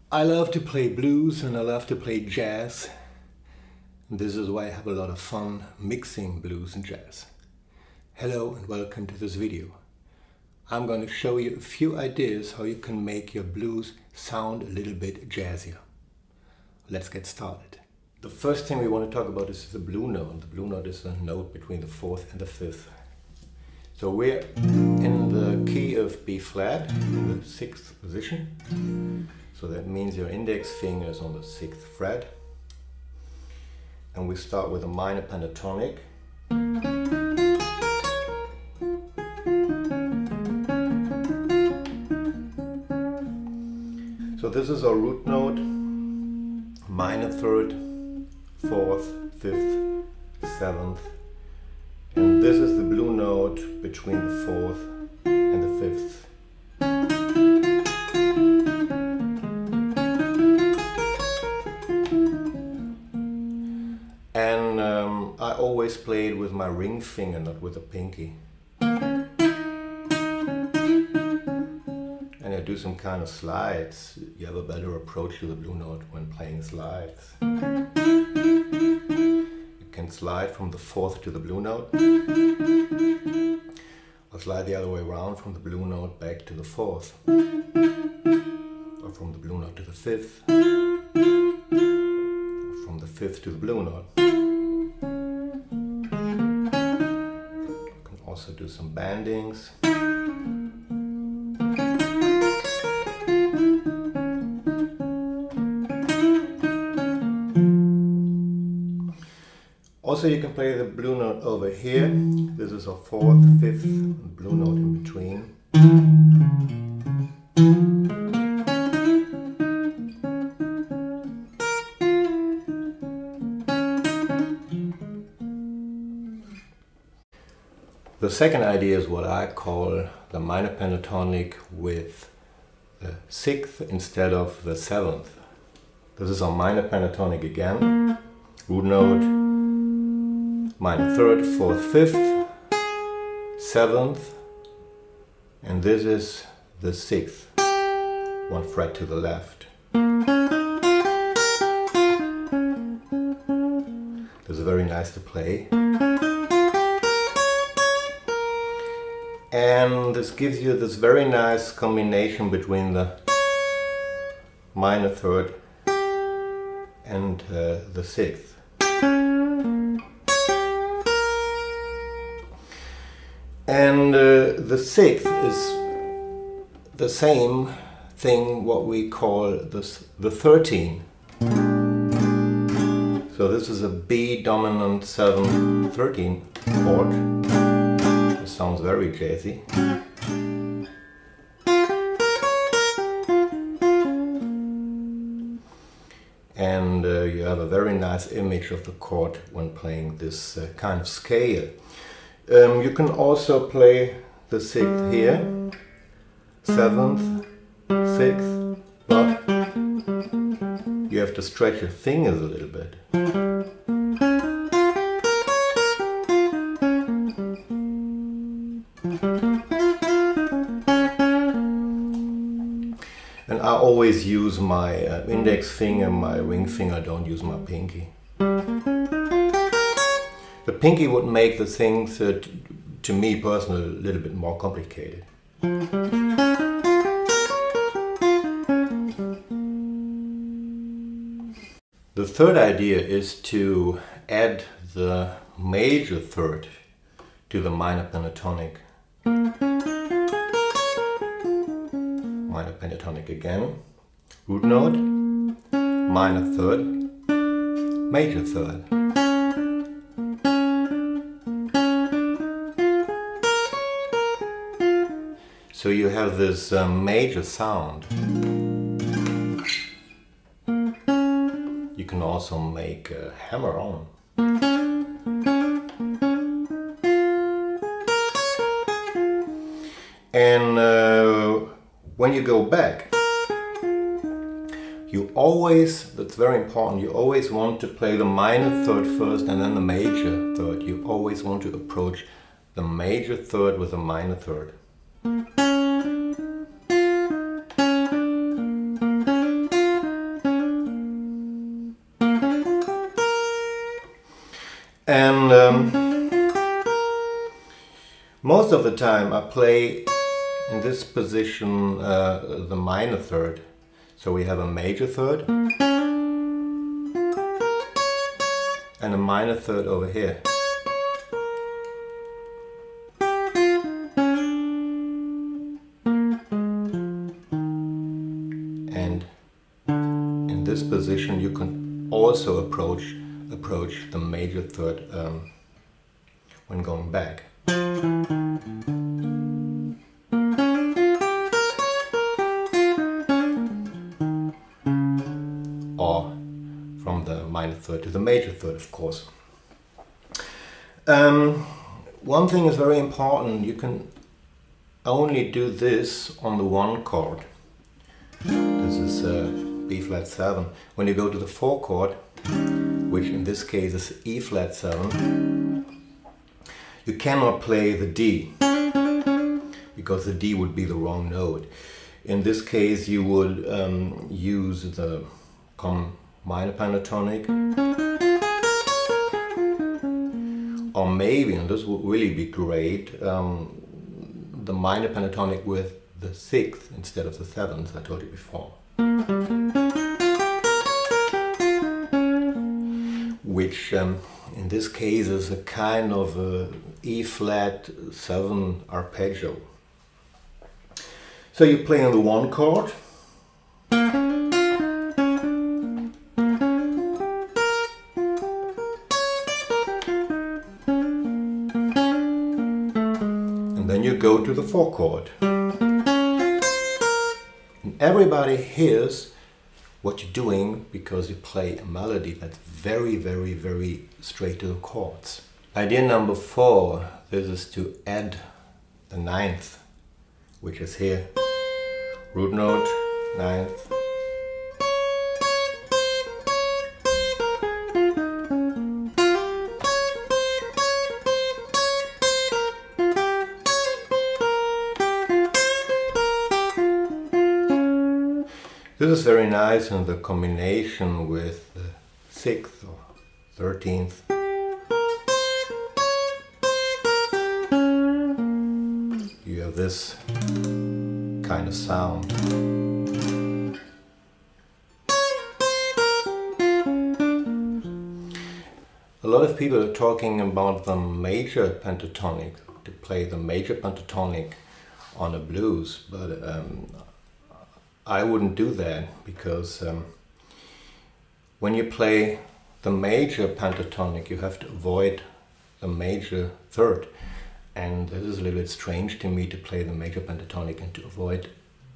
I love to play blues and I love to play jazz. This is why I have a lot of fun mixing blues and jazz. Hello and welcome to this video. I'm going to show you a few ideas how you can make your blues sound a little bit jazzier. Let's get started. The first thing we want to talk about is the blue note. The blue note is a note between the fourth and the fifth. So we're in the key of B flat, in the sixth position. So that means your index finger is on the sixth fret. And we start with a minor pentatonic. So this is our root note, minor third, fourth, fifth, seventh. And this is the blue note between the fourth and the fifth. And I always play it with my ring finger, not with a pinky. And I do some kind of slides. You have a better approach to the blue note when playing slides. You can slide from the fourth to the blue note. Or slide the other way around from the blue note back to the fourth. Or from the blue note to the fifth. Or from the fifth to the blue note. Also do some bandings. Also you can play the blue note over here. This is our fourth, fifth, and blue note in between. The second idea is what I call the minor pentatonic with the sixth instead of the seventh. This is our minor pentatonic again. Root note, minor third, fourth, fifth, seventh, and this is the sixth, one fret to the left. This is very nice to play. And this gives you this very nice combination between the minor third and the sixth. And the sixth is the same thing what we call the 13. So this is a B dominant 7 13 chord. Sounds very jazzy. And you have a very nice image of the chord when playing this kind of scale. You can also play the sixth here, seventh, sixth, but you have to stretch your fingers a little bit. And I always use my index finger, my ring finger, I don't use my pinky. The pinky would make the things, to me personally, a little bit more complicated. The third idea is to add the major third to the minor pentatonic. Minor pentatonic again, root note, minor third, major third. So you have this major sound. You can also make a hammer on. And when you go back, you always, that's very important, you always want to play the minor third first and then the major third. You always want to approach the major third with the minor third. Most of the time I play in this position the minor third. So we have a major third and a minor third over here. And in this position you can also approach the major third when going back. Or from the minor third to the major third, of course. One thing is very important: you can only do this on the one chord. This is B flat 7. When you go to the 4 chord, which in this case is E flat 7, you cannot play the D, because the D would be the wrong note. In this case you would use the common minor pentatonic, or maybe, and this would really be great, the minor pentatonic with the 6th instead of the 7th, I told you before. Which in this case is a kind of a E flat 7 arpeggio. So you play on the 1 chord, and then you go to the 4 chord. And everybody hears what you're doing because you play a melody that's very, very, very straight to the chords. Idea number 4, this is to add the 9th, which is here. Root note, 9th. This is very nice in the combination with the 6th or 13th. You have this kind of sound. A lot of people are talking about the major pentatonic, to play the major pentatonic on a blues, but I wouldn't do that, because when you play the major pentatonic you have to avoid the major third, and this is a little bit strange to me, to play the major pentatonic and to avoid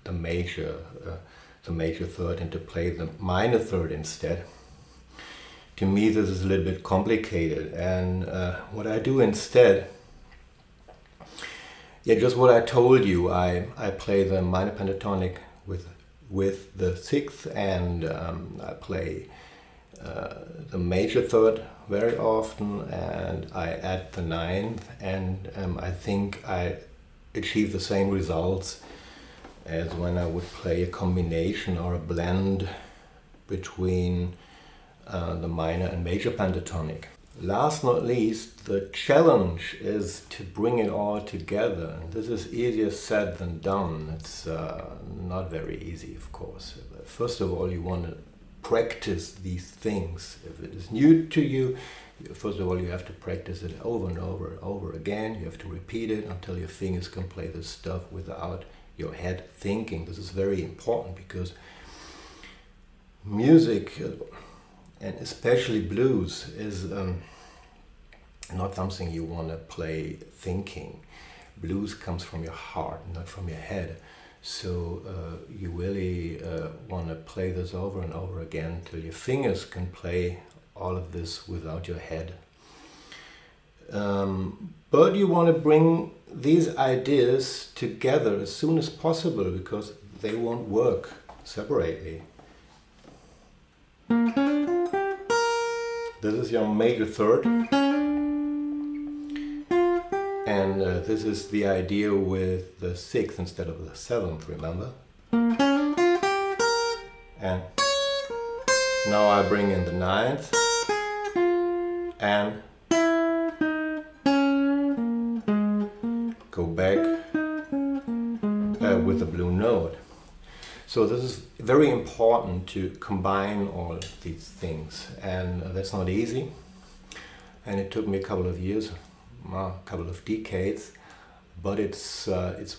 the major third and to play the minor third instead. To me this is a little bit complicated, and what I do instead, yeah, just what I told you, I play the minor pentatonic with the 6th, and I play the major third very often, and I add the 9th, and I think I achieve the same results as when I would play a combination or a blend between the minor and major pentatonic. Last not least, the challenge is to bring it all together. And this is easier said than done. It's not very easy, of course. First of all, you want to practice these things. If it is new to you, first of all, you have to practice it over and over and over again. You have to repeat it until your fingers can play this stuff without your head thinking. This is very important, because music, and especially blues, is not something you want to play thinking. Blues comes from your heart, not from your head. So you really want to play this over and over again till your fingers can play all of this without your head. But you want to bring these ideas together as soon as possible, because they won't work separately. This is your major third, and this is the idea with the 6th instead of the 7th, remember? And now I bring in the 9th, and go back with the blue note. So this is very important to combine all these things, and that's not easy. And it took me a couple of years, a couple of decades, but it's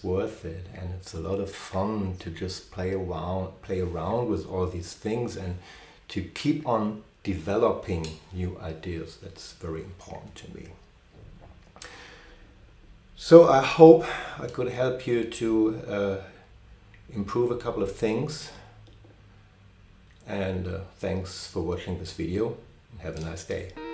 worth it, and it's a lot of fun to just play around with all these things and to keep on developing new ideas. That's very important to me. So I hope I could help you to improve a couple of things, and thanks for watching this video. Have a nice day.